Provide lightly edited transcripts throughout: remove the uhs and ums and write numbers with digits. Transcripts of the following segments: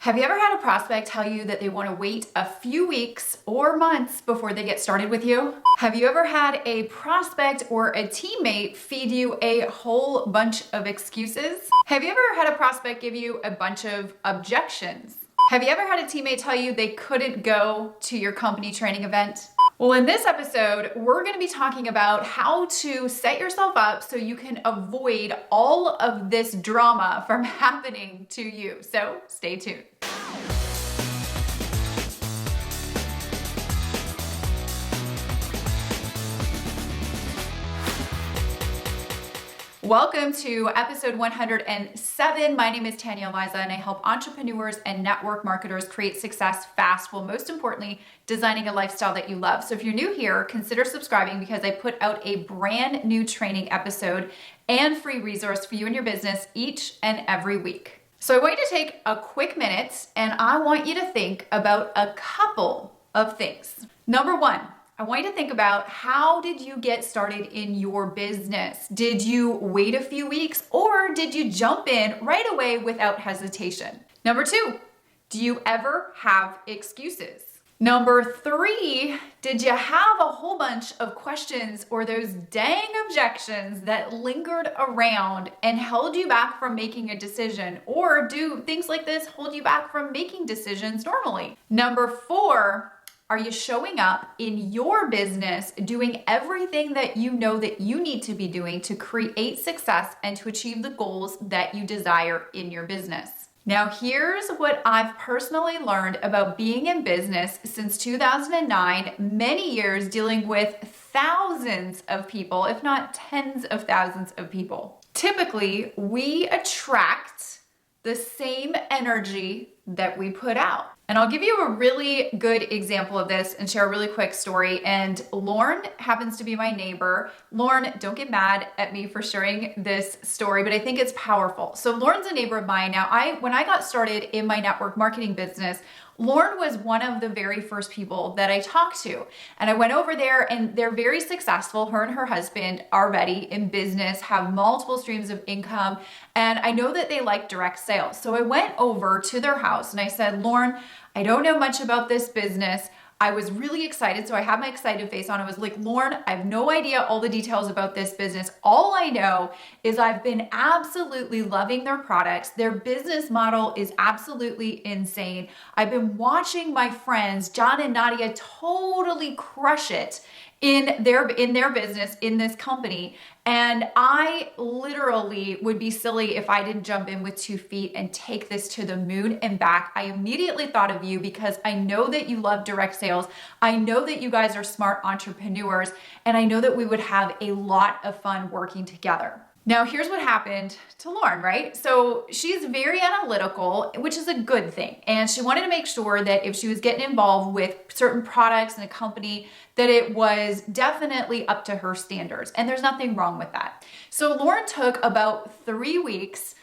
Have you ever had a prospect tell you that they want to wait a few weeks or months before they get started with you? Have you ever had a prospect or a teammate feed you a whole bunch of excuses? Have you ever had a prospect give you a bunch of objections? Have you ever had a teammate tell you they couldn't go to your company training event? Well, in this episode, we're going to be talking about how to set yourself up so you can avoid all of this drama from happening to you. So stay tuned. Welcome to episode 107. My name is Tanya Aliza and I help entrepreneurs and network marketers create success fast while most importantly, designing a lifestyle that you love. So if you're new here, consider subscribing because I put out a brand new training episode and free resource for you and your business each and every week. So I want you to take a quick minute and I want you to think about a couple of things. Number one, I want you to think about how did you get started in your business? Did you wait a few weeks or did you jump in right away without hesitation? Number two, do you ever have excuses? Number three, did you have a whole bunch of questions or those dang objections that lingered around and held you back from making a decision? Or do things like this hold you back from making decisions normally? Number four, are you showing up in your business doing everything that you know that you need to be doing to create success and to achieve the goals that you desire in your business? Now, here's what I've personally learned about being in business since 2009, many years dealing with thousands of people, if not tens of thousands of people. Typically, we attract the same energy that we put out. And I'll give you a really good example of this and share a really quick story. And Lauren happens to be my neighbor. Lauren, don't get mad at me for sharing this story, but I think it's powerful. So Lauren's a neighbor of mine. Now, when I got started in my network marketing business, Lauren was one of the very first people that I talked to. And I went over there and they're very successful. Her and her husband are already in business, have multiple streams of income. And I know that they like direct sales. So I went over to their house and I said, Lauren, I don't know much about this business. I was really excited. So I had my excited face on. I was like, Lauren, I have no idea all the details about this business. All I know is I've been absolutely loving their products. Their business model is absolutely insane. I've been watching my friends, John and Nadia, totally crush it in their business, in this company. And I literally would be silly if I didn't jump in with 2 feet and take this to the moon and back. I immediately thought of you because I know that you love direct sales. I know that you guys are smart entrepreneurs, and I know that we would have a lot of fun working together. Now, here's what happened to Lauren, right? So she's very analytical, which is a good thing. And she wanted to make sure that if she was getting involved with certain products in a company, that it was definitely up to her standards. And there's nothing wrong with that. So Lauren took about 3 weeks,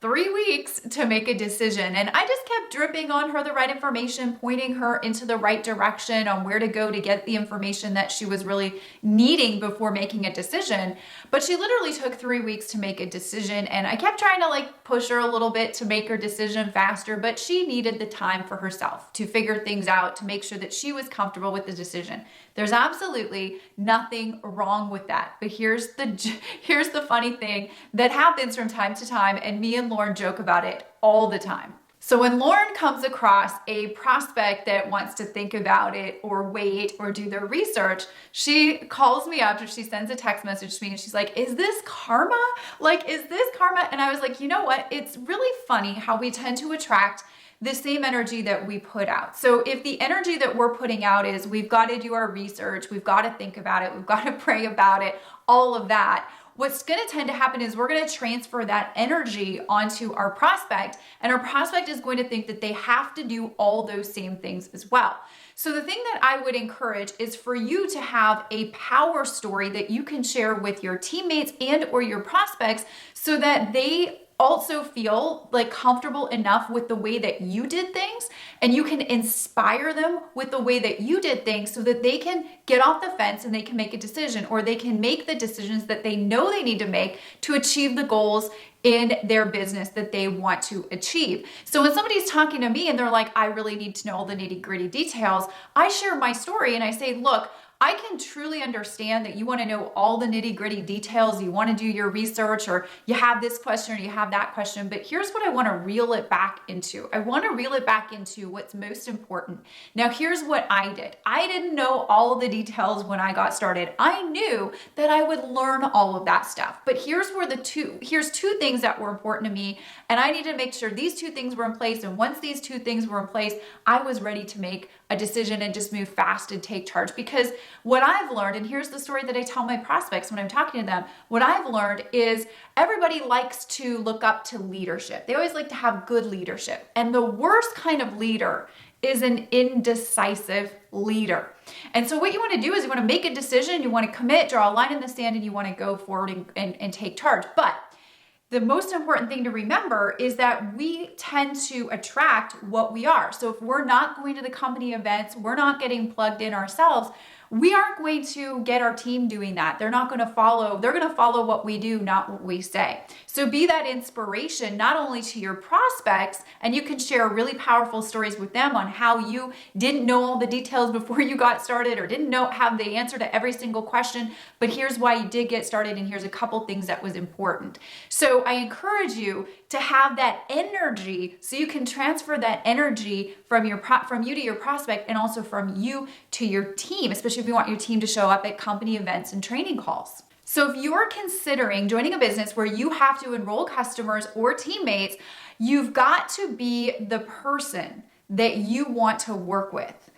3 weeks to make a decision. And I just kept dripping on her the right information, pointing her into the right direction on where to go to get the information that she was really needing before making a decision. But she literally took 3 weeks to make a decision. And I kept trying to push her a little bit to make her decision faster, but she needed the time for herself to figure things out, to make sure that she was comfortable with the decision. There's absolutely nothing wrong with that. But here's the funny thing that happens from time to time, and me and Lauren joke about it all the time. So when Lauren comes across a prospect that wants to think about it or wait or do their research, she calls me up or she sends a text message to me and she's like, is this karma? Is this karma? And I was like, you know what? It's really funny how we tend to attract the same energy that we put out. So if the energy that we're putting out is we've got to do our research, we've got to think about it, we've got to pray about it, all of that, what's going to tend to happen is we're going to transfer that energy onto our prospect, and our prospect is going to think that they have to do all those same things as well. So the thing that I would encourage is for you to have a power story that you can share with your teammates and or your prospects so that they also feel like comfortable enough with the way that you did things, and you can inspire them with the way that you did things so that they can get off the fence and they can make a decision, or they can make the decisions that they know they need to make to achieve the goals in their business that they want to achieve. So when somebody's talking to me and they're like, I really need to know all the nitty-gritty details, I share my story and I say, look, I can truly understand that you want to know all the nitty-gritty details, you want to do your research, or you have this question or you have that question, but here's what I want to reel it back into. I want to reel it back into what's most important. Now, here's what I did. I didn't know all of the details when I got started. I knew that I would learn all of that stuff, but here's two things that were important to me, and I needed to make sure these two things were in place, and once these two things were in place, I was ready to make a decision and just move fast and take charge. Because what I've learned, and here's the story that I tell my prospects when I'm talking to them, what I've learned is everybody likes to look up to leadership. They always like to have good leadership. And the worst kind of leader is an indecisive leader. And so what you want to do is you want to make a decision, you want to commit, draw a line in the sand, and you want to go forward and take charge. But the most important thing to remember is that we tend to attract what we are. So if we're not going to the company events, we're not getting plugged in ourselves, we aren't going to get our team doing that. They're going to follow what we do, not what we say. So be that inspiration, not only to your prospects, and you can share really powerful stories with them on how you didn't know all the details before you got started or didn't have the answer to every single question, but here's why you did get started, and here's a couple things that was important. So I encourage you to have that energy so you can transfer that energy from you to your prospect, and also from you to your team, especially if you want your team to show up at company events and training calls. So if you're considering joining a business where you have to enroll customers or teammates, you've got to be the person that you want to work with.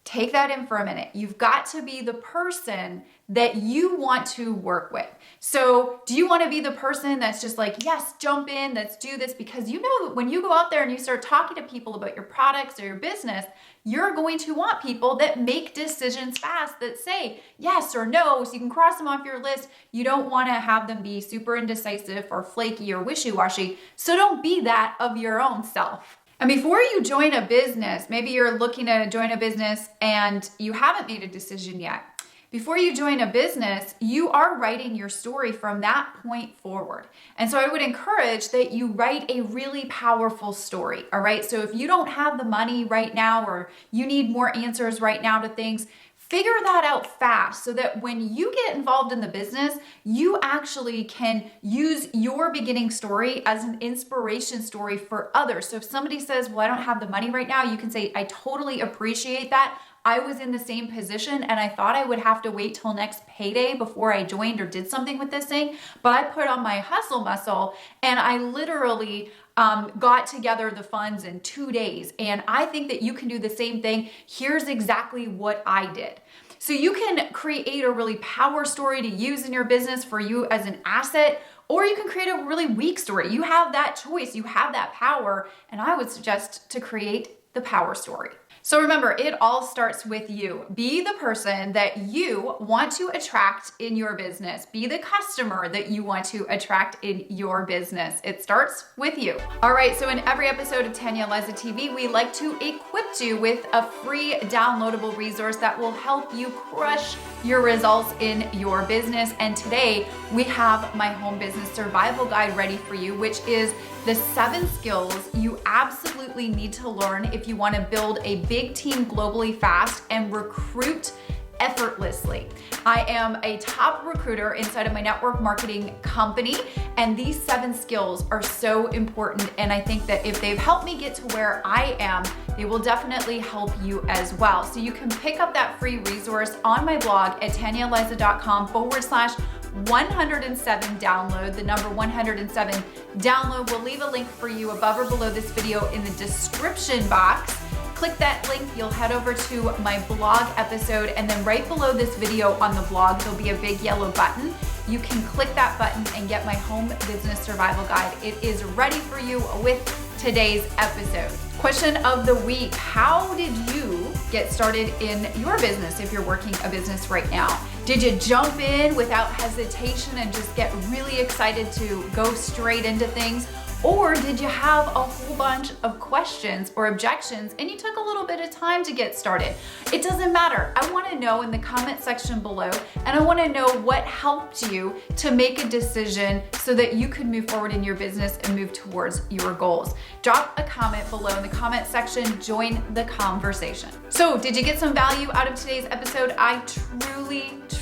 Take that in for a minute. You've got to be the person that you want to work with. So do you want to be the person that's just like, yes, jump in, let's do this? Because you know, when you go out there and you start talking to people about your products or your business, you're going to want people that make decisions fast, that say yes or no, so you can cross them off your list. You don't want to have them be super indecisive or flaky or wishy-washy. So don't be that of your own self. And before you join a business, maybe you're looking to join a business and you haven't made a decision yet. Before you join a business, you are writing your story from that point forward. And so I would encourage that you write a really powerful story, all right? So if you don't have the money right now, or you need more answers right now to things, figure that out fast so that when you get involved in the business, you actually can use your beginning story as an inspiration story for others. So if somebody says, well, I don't have the money right now, you can say, I totally appreciate that. I was in the same position and I thought I would have to wait till next payday before I joined or did something with this thing, but I put on my hustle muscle and I literally got together the funds in 2 days. And I think that you can do the same thing. Here's exactly what I did. So you can create a really power story to use in your business for you as an asset, or you can create a really weak story. You have that choice, you have that power, and I would suggest to create the power story. So remember, it all starts with you. Be the person that you want to attract in your business. Be the customer that you want to attract in your business. It starts with you. All right, so in every episode of Tanya Aliza TV, we like to equip you with a free downloadable resource that will help you crush your results in your business. And today we have my home business survival guide ready for you, which is the 7 skills you absolutely need to learn if you want to build a big team globally fast and recruit effortlessly. I am a top recruiter inside of my network marketing company, and these 7 skills are so important. And I think that if they've helped me get to where I am, they will definitely help you as well. So you can pick up that free resource on my blog at tanyaaliza.com/107 download, the number 107 download. We'll leave a link for you above or below this video in the description box. Click that link, you'll head over to my blog episode, and then right below this video on the blog, there'll be a big yellow button. You can click that button and get my home business survival guide. It is ready for you with today's episode. Question of the week: how did you get started in your business if you're working a business right now? Did you jump in without hesitation and just get really excited to go straight into things? Or did you have a whole bunch of questions or objections and you took a little bit of time to get started? It doesn't matter. I want to know in the comment section below, and I want to know what helped you to make a decision so that you could move forward in your business and move towards your goals. Drop a comment below in the comment section, join the conversation. So, did you get some value out of today's episode? I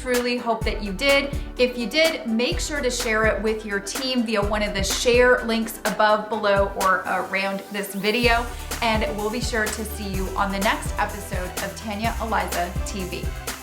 truly hope that you did. If you did, make sure to share it with your team via one of the share links above, below, or around this video. And we'll be sure to see you on the next episode of Tanya Aliza TV.